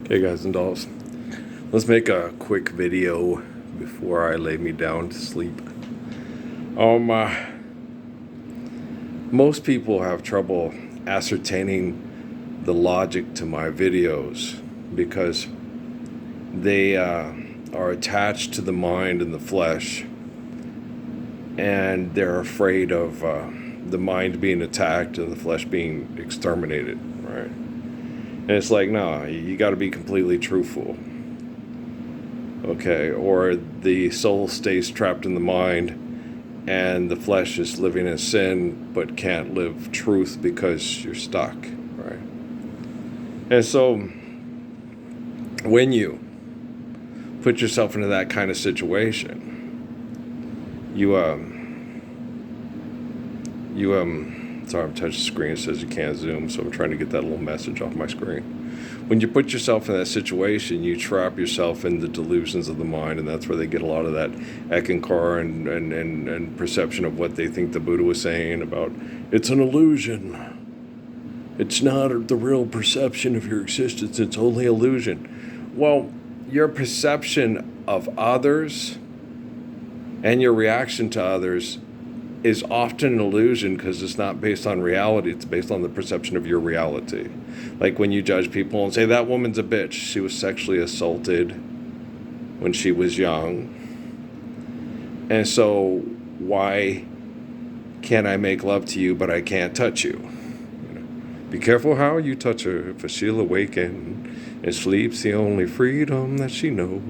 Hey guys and dolls, let's make a quick video before I lay me down to sleep. Most people have trouble ascertaining the logic to my videos because they are attached to the mind and the flesh, and they're afraid of the mind being attacked and the flesh being exterminated, right? And it's like, no, you got to be completely truthful. Okay, or the soul stays trapped in the mind and the flesh is living in sin but can't live truth because you're stuck, right? And so when you put yourself into that kind of situation, sorry, I'm touching the screen. It says you can't zoom, so I'm trying to get that little message off my screen. When you put yourself in that situation, you trap yourself in the delusions of the mind, and that's where they get a lot of that ekankara and perception of what they think the Buddha was saying about it's an illusion. It's not the real perception of your existence. It's only illusion. Well, your perception of others and your reaction to others is often an illusion because it's not based on reality. It's based on the perception of your reality. Like when you judge people and say, that woman's a bitch. She was sexually assaulted when she was young. And so why can't I make love to you, but I can't touch you? Be careful how you touch her, for she'll awaken, and sleep's the only freedom that she knows.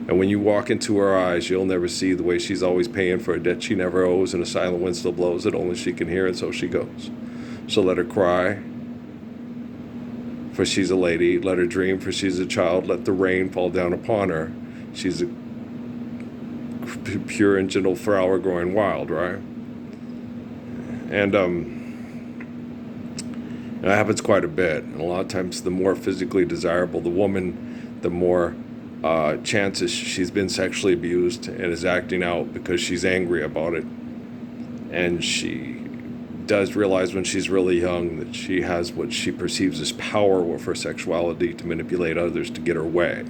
And when you walk into her eyes, you'll never see the way she's always paying for a debt she never owes, and a silent wind still blows that only she can hear, and so she goes. So let her cry, for she's a lady. Let her dream, for she's a child. Let the rain fall down upon her. She's a pure and gentle flower growing wild, right? And that happens quite a bit. And a lot of times the more physically desirable the woman, the more chances she's been sexually abused and is acting out because she's angry about it. And she does realize when she's really young that she has what she perceives as power with her sexuality to manipulate others to get her way.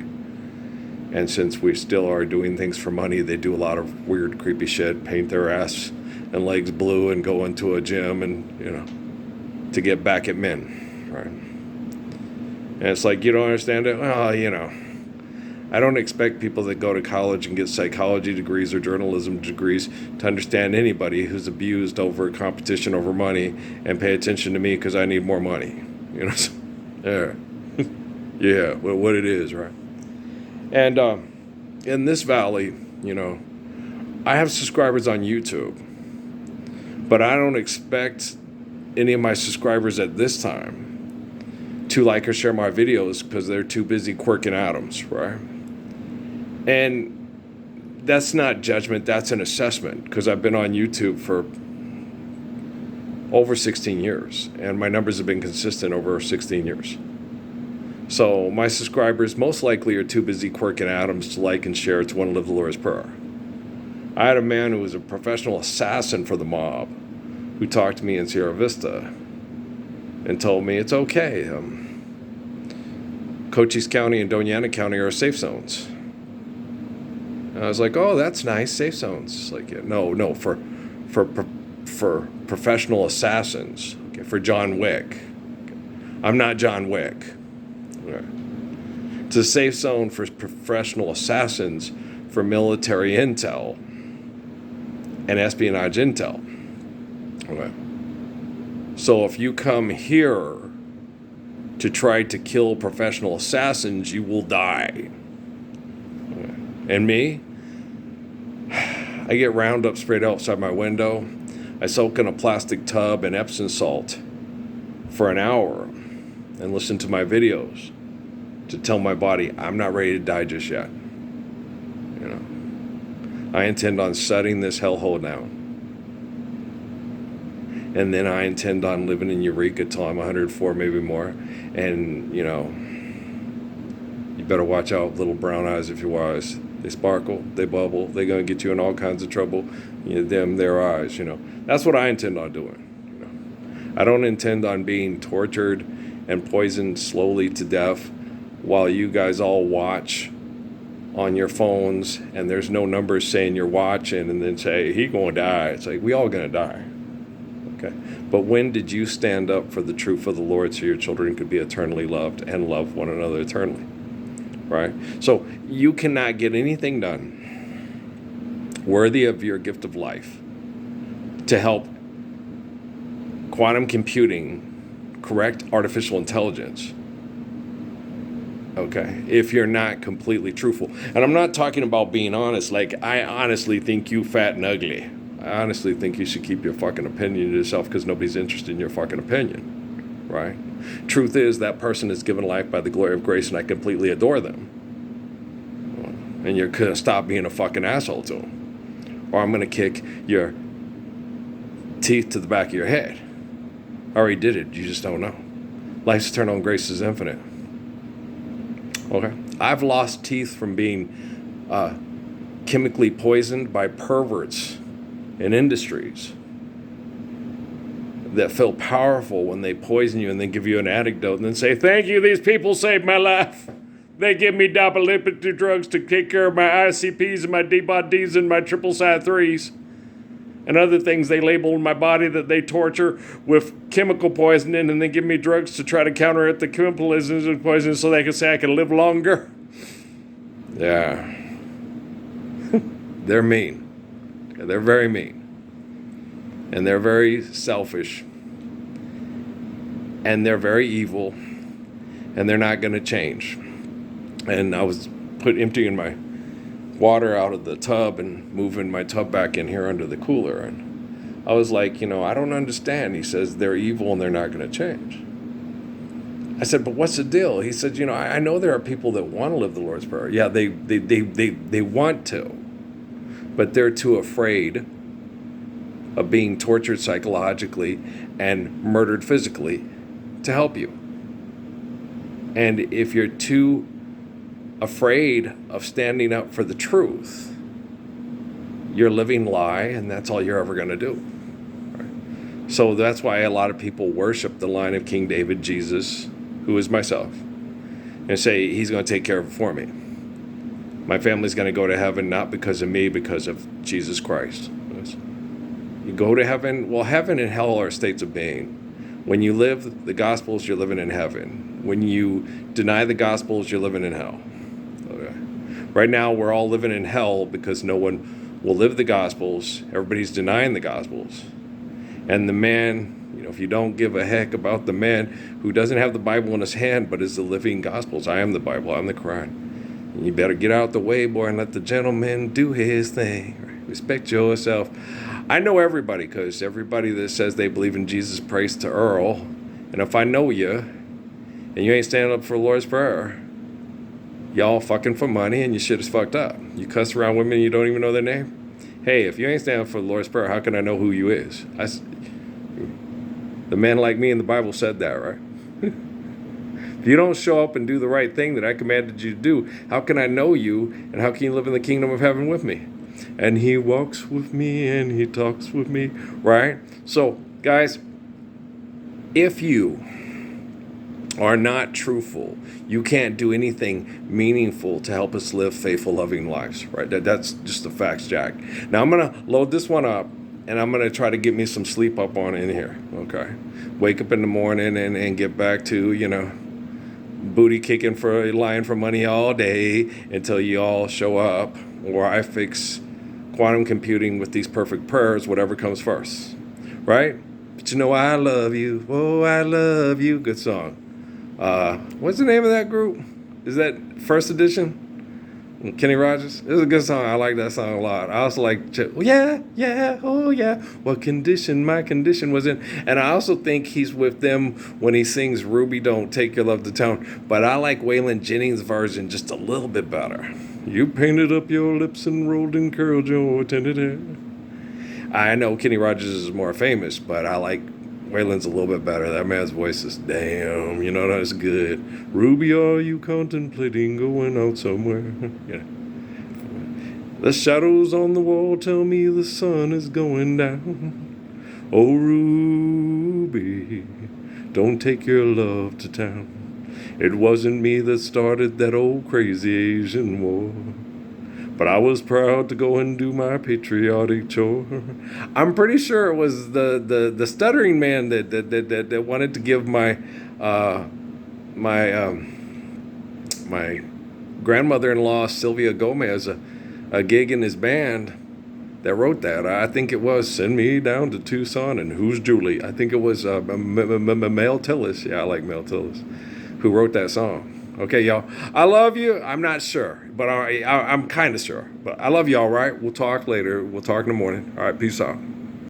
And since we still are doing things for money, they do a lot of weird, creepy shit, paint their ass and legs blue and go into a gym and, to get back at men, right? And it's like, you don't understand it? Well, I don't expect people that go to college and get psychology degrees or journalism degrees to understand anybody who's abused over competition over money and pay attention to me because I need more money. Yeah. Yeah, well, what it is, right? And in this valley, I have subscribers on YouTube, but I don't expect any of my subscribers at this time to like or share my videos because they're too busy quirking atoms, right? And that's not judgment, that's an assessment, because I've been on YouTube for over 16 years, and my numbers have been consistent over 16 years. So my subscribers most likely are too busy quirking atoms to like and share to want to live the Lord's Prayer. I had a man who was a professional assassin for the mob who talked to me in Sierra Vista and told me it's okay. Cochise County and Doña Ana County are safe zones. And I was like, oh, that's nice, safe zones. Like, no, for professional assassins, okay, for John Wick. Okay. I'm not John Wick. Okay. It's a safe zone for professional assassins for military intel and espionage intel. Okay. So if you come here to try to kill professional assassins, you will die. Okay. And me, I get Roundup sprayed outside my window. I soak in a plastic tub in Epsom salt for an hour and listen to my videos to tell my body I'm not ready to die just yet. I intend on shutting this hellhole down. And then I intend on living in Eureka till I'm 104, maybe more. And, you better watch out, little brown eyes if you're wise. They sparkle, they bubble, they're going to get you in all kinds of trouble. Their eyes, That's what I intend on doing. I don't intend on being tortured and poisoned slowly to death while you guys all watch on your phones, and there's no numbers saying you're watching, and then say, he gonna die. It's like, we all gonna die. Okay. But when did you stand up for the truth of the Lord so your children could be eternally loved and love one another eternally? Right? So you cannot get anything done worthy of your gift of life to help quantum computing correct artificial intelligence, okay, if you're not completely truthful. And I'm not talking about being honest, like, I honestly think you fat and ugly. I honestly think you should keep your fucking opinion to yourself because nobody's interested in your fucking opinion, right? Truth is, that person is given life by the glory of grace, and I completely adore them. And you're gonna stop being a fucking asshole to them, or I'm gonna kick your teeth to the back of your head. I already did it, you just don't know. Life's eternal and grace is infinite. Okay. I've lost teeth from being chemically poisoned by perverts in industries that feel powerful when they poison you and then give you an antidote and then say, thank you, these people saved my life. They give me dopolipid drugs to take care of my ICPs and my D-BOD-Ds and my triple side 3s. And other things they label in my body that they torture with chemical poisoning, and then give me drugs to try to counteract the chemical poison so they can say I can live longer. Yeah. They're mean. They're very mean. And they're very selfish. And they're very evil. And they're not going to change. And I was emptying my water out of the tub and moving my tub back in here under the cooler, and I was like, I don't understand. He says they're evil and they're not going to change. I said, but what's the deal? He said, I know there are people that want to live the Lord's Prayer. Yeah, they want to, but they're too afraid of being tortured psychologically and murdered physically to help you. And if you're too afraid of standing up for the truth, you're living lie, and that's all you're ever going to do. Right? So that's why a lot of people worship the line of King David, Jesus, who is myself, and say he's going to take care of it for me. My family's going to go to heaven not because of me, because of Jesus Christ. You go to heaven. Well, heaven and hell are states of being. When you live the Gospels, you're living in heaven. When you deny the Gospels, you're living in hell. Right now, we're all living in hell because no one will live the Gospels. Everybody's denying the Gospels. And the man, if you don't give a heck about the man who doesn't have the Bible in his hand but is the living Gospels. I am the Bible. I'm the Quran. And you better get out the way, boy, and let the gentleman do his thing. Respect yourself. I know everybody, because everybody that says they believe in Jesus prays to Earl. And if I know you, and you ain't standing up for the Lord's Prayer, y'all fucking for money, and your shit is fucked up. You cuss around women and you don't even know their name. Hey, if you ain't standing for the Lord's Prayer, how can I know who you is? The man like me in the Bible said that, right? If you don't show up and do the right thing that I commanded you to do, how can I know you, and how can you live in the kingdom of heaven with me? And he walks with me and he talks with me, right? So, guys, if you are not truthful, you can't do anything meaningful to help us live faithful, loving lives, right? That's just the facts, Jack. Now I'm going to load this one up, and I'm going to try to get me some sleep up on in here, okay? Wake up in the morning and get back to, booty kicking for lying for money all day until you all show up, or I fix quantum computing with these perfect prayers, whatever comes first, right? But I love you. Oh, I love you. Good song. What's the name of that group? Is that First Edition? Kenny Rogers? It was a good song. I like that song a lot. I also like, oh yeah, what condition my condition was in. And I also think he's with them when he sings Ruby Don't Take Your Love to Town. But I like Waylon Jennings' version just a little bit better. You painted up your lips and rolled and curled your tinted hair. I know Kenny Rogers is more famous, but I like Waylon's a little bit better. That man's voice is damn, that's good. Ruby, are you contemplating going out somewhere? Yeah. The shadows on the wall tell me the sun is going down. Oh, Ruby, don't take your love to town. It wasn't me that started that old crazy Asian war, but I was proud to go and do my patriotic chore. I'm pretty sure it was the stuttering man that wanted to give uh, my grandmother-in-law Sylvia Gomez a gig in his band that wrote that. I think it was "Send Me Down to Tucson" and "Who's Julie." I think it was Mel Tillis. Yeah, I like Mel Tillis, who wrote that song. Okay, y'all. I love you. I'm not sure, but I'm kind of sure. But I love y'all. Right? We'll talk later. We'll talk in the morning. All right. Peace out.